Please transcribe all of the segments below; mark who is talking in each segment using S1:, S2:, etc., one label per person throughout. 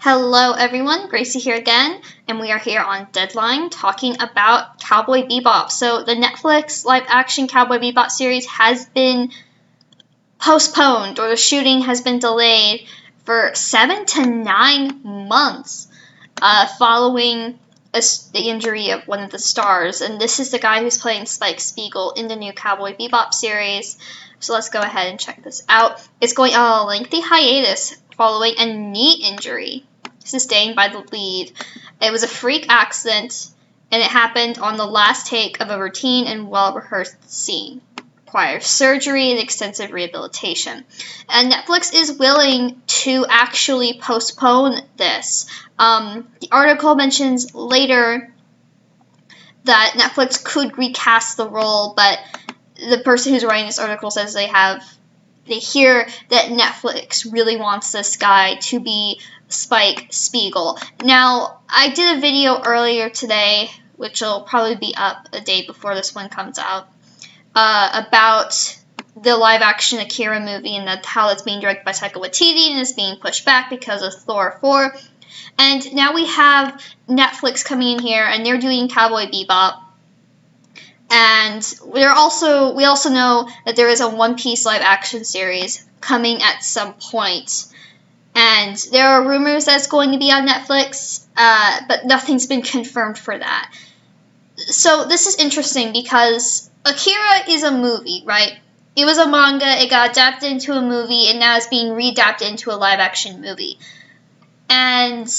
S1: Hello everyone, Gracie here again, and we are here on Deadline talking about Cowboy Bebop. So the Netflix live-action Cowboy Bebop series has been postponed, or the shooting has been delayed for 7 to 9 months following the injury of one of the stars. And this is the guy who's playing Spike Spiegel in the new Cowboy Bebop series. So let's go ahead and check this out. It's going on a lengthy hiatus following a knee injury sustained by the lead. It was a freak accident, and it happened on the last take of a routine and well-rehearsed scene. Requires surgery and extensive rehabilitation. And Netflix is willing to actually postpone this. The article mentions later that Netflix could recast the role, but the person who's writing this article says they hear that Netflix really wants this guy to be Spike Spiegel. Now, I did a video earlier today, which will probably be up a day before this one comes out, about the live-action Akira movie and how it's being directed by Taika Waititi and is being pushed back because of Thor 4. And now we have Netflix coming in here, and they're doing Cowboy Bebop. And we also know that there is a One Piece live-action series coming at some point. And there are rumors that it's going to be on Netflix, but nothing's been confirmed for that. So this is interesting because Akira is a movie, right? It was a manga, it got adapted into a movie, and now it's being readapted into a live-action movie. And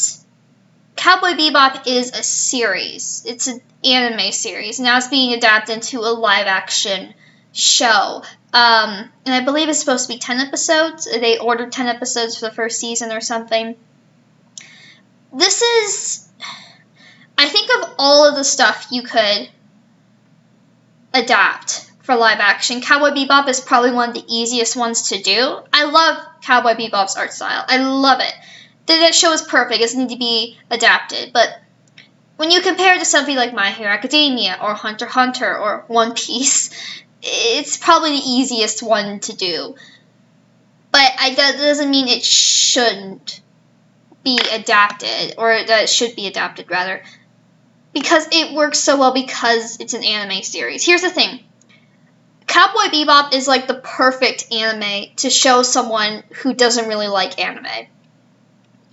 S1: Cowboy Bebop is a series. It's an anime series. Now it's being adapted into a live-action show. And I believe it's supposed to be 10 episodes. They ordered 10 episodes for the first season or something. This is... I think of all of the stuff you could adapt for live action, Cowboy Bebop is probably one of the easiest ones to do. I love Cowboy Bebop's art style. I love it. That show is perfect. It doesn't need to be adapted. But when you compare it to something like My Hero Academia or Hunter x Hunter or One Piece, it's probably the easiest one to do. But that doesn't mean it shouldn't be adapted, or that it should be adapted, rather. Because it works so well because it's an anime series. Here's the thing. Cowboy Bebop is like the perfect anime to show someone who doesn't really like anime.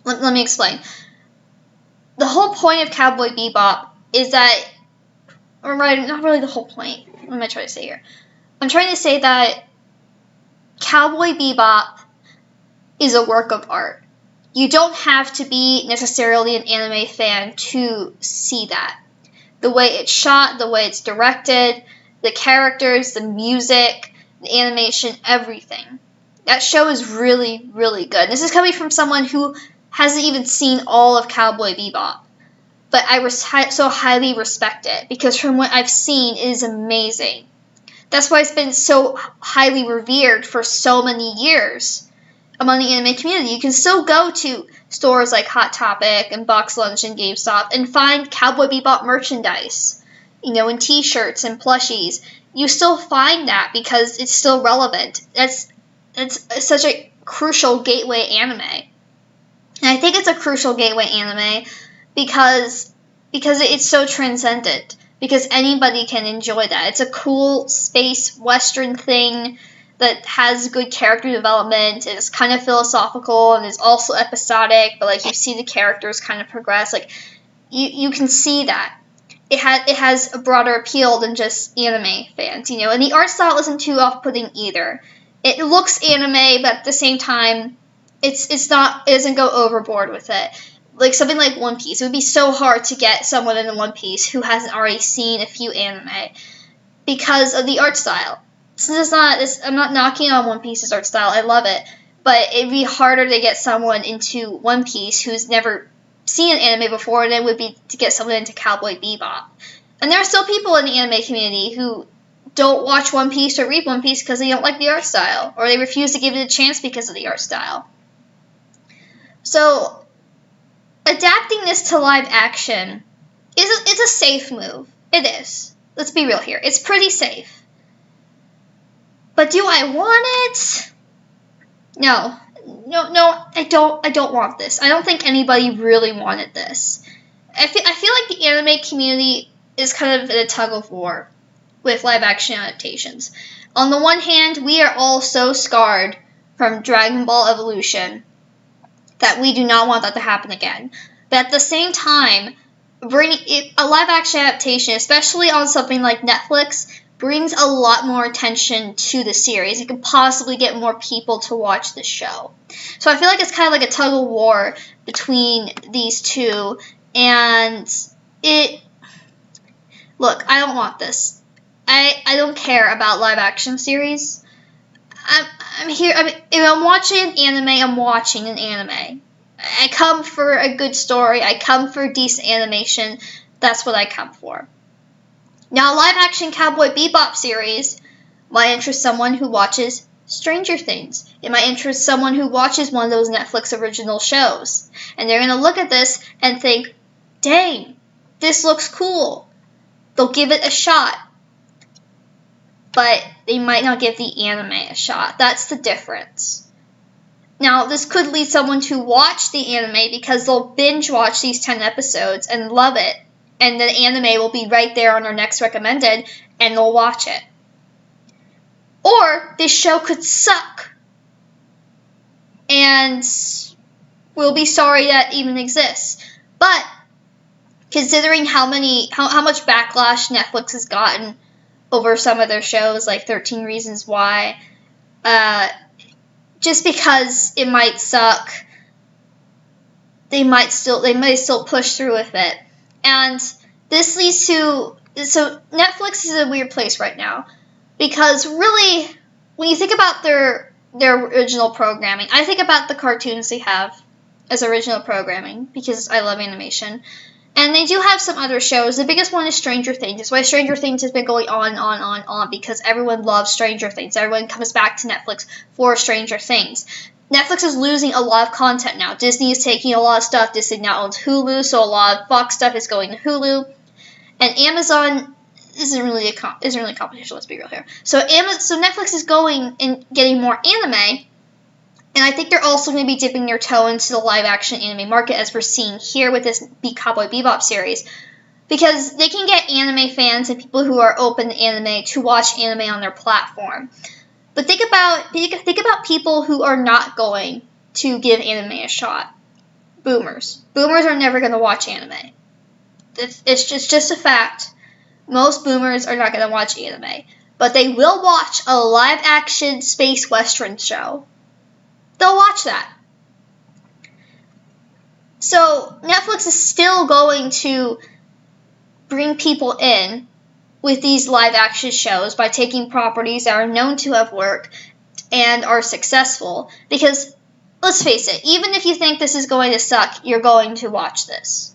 S1: Let me explain. The whole point of Cowboy Bebop is that, or right, not really the whole point. What am I trying to say here? I'm trying to say that Cowboy Bebop is a work of art. You don't have to be necessarily an anime fan to see that. The way it's shot, the way it's directed, the characters, the music, the animation, everything. That show is really, really good. This is coming from someone who hasn't even seen all of Cowboy Bebop. But I so highly respect it, because from what I've seen, it is amazing. That's why it's been so highly revered for so many years among the anime community. You can still go to stores like Hot Topic and Box Lunch and GameStop and find Cowboy Bebop merchandise, in t-shirts and plushies. You still find that because it's still relevant. That's such a crucial gateway anime. And I think it's a crucial gateway anime because it's so transcendent. Because anybody can enjoy that. It's a cool space western thing that has good character development, and it's kind of philosophical, and is also episodic, but you see the characters kind of progress. You can see that. It has a broader appeal than just anime fans, and the art style isn't too off-putting either. It looks anime, but at the same time, it doesn't go overboard with it. Like something like One Piece. It would be so hard to get someone into One Piece who hasn't already seen a few anime because of the art style. So I'm not knocking on One Piece's art style. I love it. But it'd be harder to get someone into One Piece who's never seen an anime before than it would be to get someone into Cowboy Bebop. And there are still people in the anime community who don't watch One Piece or read One Piece because they don't like the art style, or they refuse to give it a chance because of the art style. So adapting this to live action it's a safe move. It is. Let's be real here. It's pretty safe. But do I want it? No. no, I don't want this. I don't think anybody really wanted this. I feel like the anime community is kind of in a tug of war with live action adaptations. On the one hand, we are all so scarred from Dragon Ball Evolution that we do not want that to happen again. But at the same time, bringing a live action adaptation, especially on something like Netflix, brings a lot more attention to the series. It could possibly get more people to watch the show. So I feel like it's kind of like a tug of war between these two. And look, I don't want this. I don't care about live action series. I'm here. If I'm watching an anime, I'm watching an anime. I come for a good story. I come for decent animation. That's what I come for. Now, live action Cowboy Bebop series might interest someone who watches Stranger Things. It might interest someone who watches one of those Netflix original shows. And they're going to look at this and think, dang, this looks cool. They'll give it a shot. But they might not give the anime a shot. That's the difference. Now, this could lead someone to watch the anime because they'll binge watch these 10 episodes and love it. And the anime will be right there on our next recommended, and they'll watch it. Or this show could suck. And we'll be sorry that even exists. But considering how much backlash Netflix has gotten over some of their shows, like 13 Reasons Why, just because it might suck, they might still push through with it. And this leads to, so Netflix is in a weird place right now, because really, when you think about their original programming, I think about the cartoons they have as original programming, because I love animation. And they do have some other shows. The biggest one is Stranger Things. That's why Stranger Things has been going on, because everyone loves Stranger Things. Everyone comes back to Netflix for Stranger Things. Netflix is losing a lot of content now. Disney is taking a lot of stuff. Disney now owns Hulu, so a lot of Fox stuff is going to Hulu. And Amazon isn't really a competition, let's be real here. So Netflix is going and getting more anime, and I think they're also going to be dipping their toe into the live-action anime market, as we're seeing here with this Cowboy Bebop series, because they can get anime fans and people who are open to anime to watch anime on their platform. But think about people who are not going to give anime a shot. Boomers. Boomers are never going to watch anime. It's just a fact. Most boomers are not going to watch anime. But they will watch a live-action space western show. They'll watch that. So Netflix is still going to bring people in with these live-action shows by taking properties that are known to have worked and are successful. Because, let's face it, even if you think this is going to suck, you're going to watch this.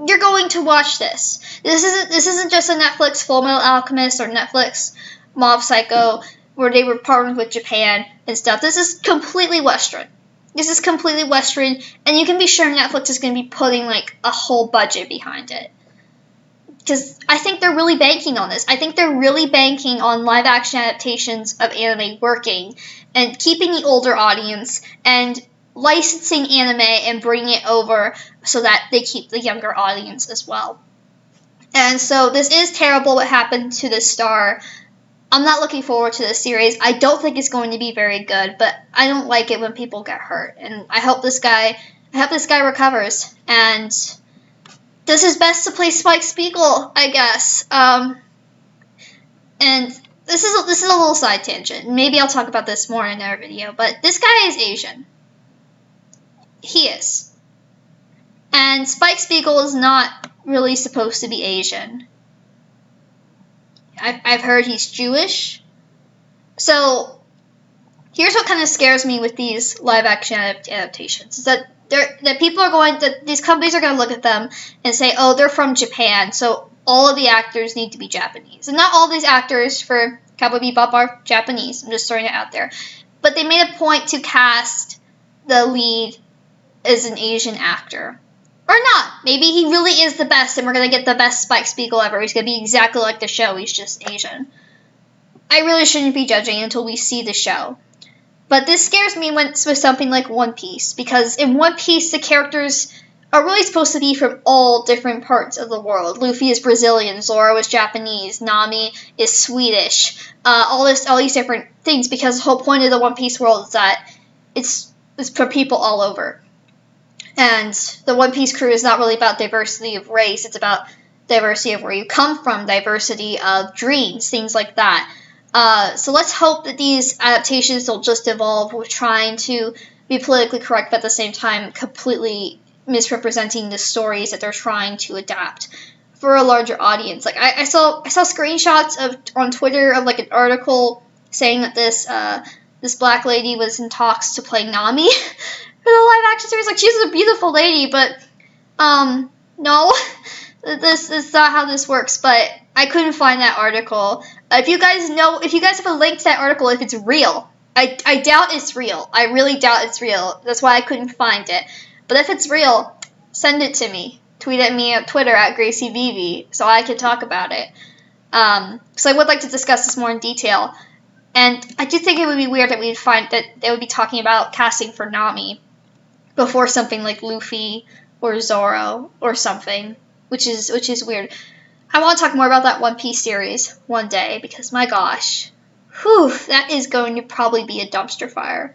S1: You're going to watch this. This isn't just a Netflix Fullmetal Alchemist or Netflix Mob Psycho where they were partnered with Japan and stuff. This is completely Western. This is completely Western, and you can be sure Netflix is going to be putting like a whole budget behind it. Because I think they're really banking on this. I think they're really banking on live-action adaptations of anime working and keeping the older audience and licensing anime and bringing it over so that they keep the younger audience as well. And so this is terrible what happened to this star. I'm not looking forward to this series. I don't think it's going to be very good, but I don't like it when people get hurt. And I hope this guy recovers and does his best to play Spike Spiegel, I guess. And this is a little side tangent. Maybe I'll talk about this more in another video, but this guy is Asian. He is. And Spike Spiegel is not really supposed to be Asian. I've heard he's Jewish. So, here's what kind of scares me with these live-action adaptations. Is that these companies are going to look at them and say, oh, they're from Japan, so all of the actors need to be Japanese. And not all these actors for Cowboy Bebop are Japanese. I'm just throwing it out there. But they made a point to cast the lead as an Asian actor. Or not. Maybe he really is the best, and we're going to get the best Spike Spiegel ever. He's going to be exactly like the show. He's just Asian. I really shouldn't be judging until we see the show. But this scares me when it's with something like One Piece, because in One Piece the characters are really supposed to be from all different parts of the world. Luffy is Brazilian, Zoro is Japanese, Nami is Swedish, all these different things, because the whole point of the One Piece world is that it's for people all over. And the One Piece crew is not really about diversity of race, it's about diversity of where you come from, diversity of dreams, things like that. So let's hope that these adaptations don't just evolve with trying to be politically correct, but at the same time completely misrepresenting the stories that they're trying to adapt for a larger audience. Like I saw screenshots on Twitter of like an article saying that this black lady was in talks to play Nami for the live action series. Like, she's a beautiful lady, but no, this is not how this works. But I couldn't find that article. If you guys have a link to that article, if it's real, I doubt it's real. I really doubt it's real. That's why I couldn't find it. But if it's real, send it to me. Tweet at me at Twitter at GracieVV so I can talk about it. So I would like to discuss this more in detail. And I do think it would be weird that we'd find that they would be talking about casting for Nami before something like Luffy or Zoro or something, which is weird. I want to talk more about that One Piece series one day, because my gosh, that is going to probably be a dumpster fire.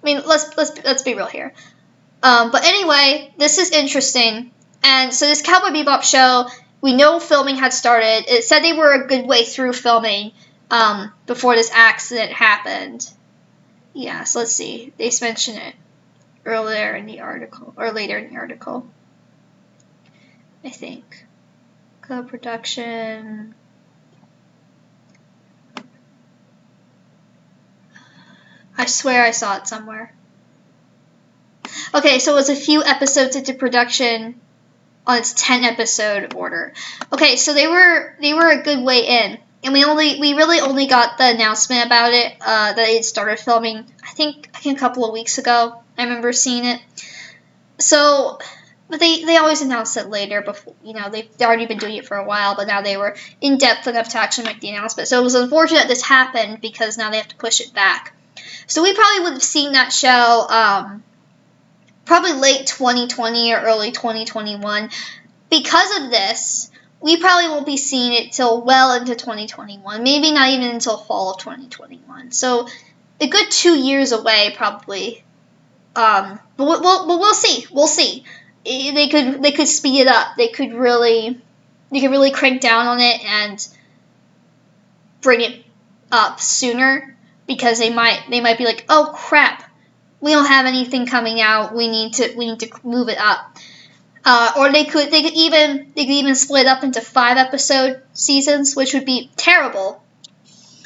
S1: I mean, let's be real here. But anyway, this is interesting. And so this Cowboy Bebop show, we know filming had started. It said they were a good way through filming before this accident happened. Yeah, so let's see. They mention it earlier in the article, or later in the article, I think. Co-production. I swear I saw it somewhere. Okay, so it was a few episodes into production on its 10-episode order. Okay, so they were a good way in, and we really only got the announcement about it that they had started filming. I think a couple of weeks ago. I remember seeing it. So, but they always announce it later. Before, they've already been doing it for a while, but now they were in depth enough to actually make the announcement. So it was unfortunate this happened, because now they have to push it back. So we probably would have seen that show probably late 2020 or early 2021. Because of this, we probably won't be seeing it till well into 2021. Maybe not even until fall of 2021. So a good 2 years away, probably. But we'll see. We'll see. They could speed it up. They could really crank down on it and bring it up sooner, because they might be like, oh crap, we don't have anything coming out. We need to move it up. Or they could even split up into 5-episode seasons, which would be terrible.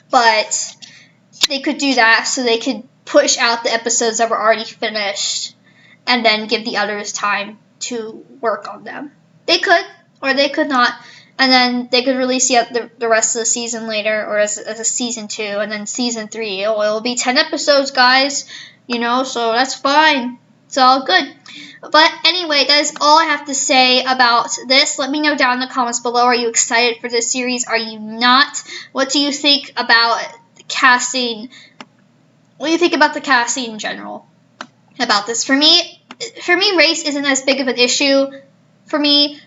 S1: But they could do that, so they could push out the episodes that were already finished, and then give the others time to work on them. They could, or they could not. And then they could release the rest of the season later, or as a season 2, and then season 3. It'll be 10 episodes, guys. So that's fine. It's all good. But anyway, that is all I have to say about this. Let me know down in the comments below. Are you excited for this series? Are you not? What do you think about the casting? What do you think about the casting in general? About this? For me, race isn't as big of an issue for me.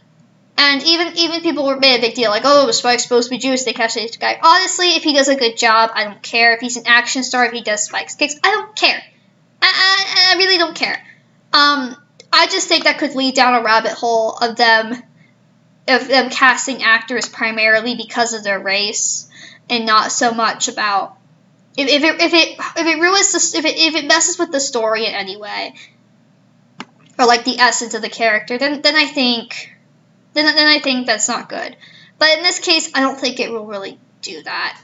S1: And even people made a big deal, like, oh, Spike's supposed to be Jewish, they casted this guy. Honestly, if he does a good job, I don't care. If he's an action star, if he does Spike's kicks, I don't care. I really don't care. I just think that could lead down a rabbit hole of them casting actors primarily because of their race, and not so much about if it messes with the story in any way, or like the essence of the character, then I think that's not good. But in this case, I don't think it will really do that.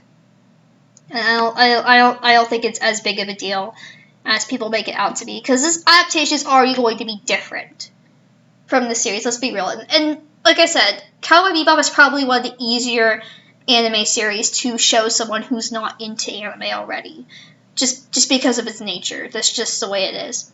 S1: And I don't think it's as big of a deal as people make it out to be, because this adaptation is already going to be different from the series. Let's be real. And like I said, Cowboy Bebop is probably one of the easier anime series to show someone who's not into anime already, just because of its nature. That's just the way it is.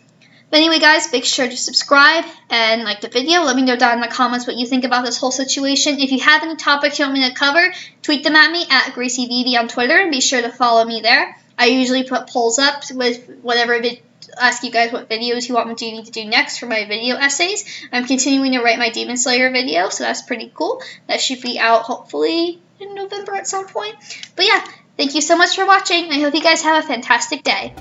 S1: But anyway, guys, make sure to subscribe and like the video. Let me know down in the comments what you think about this whole situation. If you have any topics you want me to cover, tweet them at me at GracieVV on Twitter, and be sure to follow me there. I usually put polls up with whatever ask you guys what videos you want me to do next for my video essays. I'm continuing to write my Demon Slayer video, so that's pretty cool. That should be out hopefully in November at some point. But yeah, thank you so much for watching. I hope you guys have a fantastic day.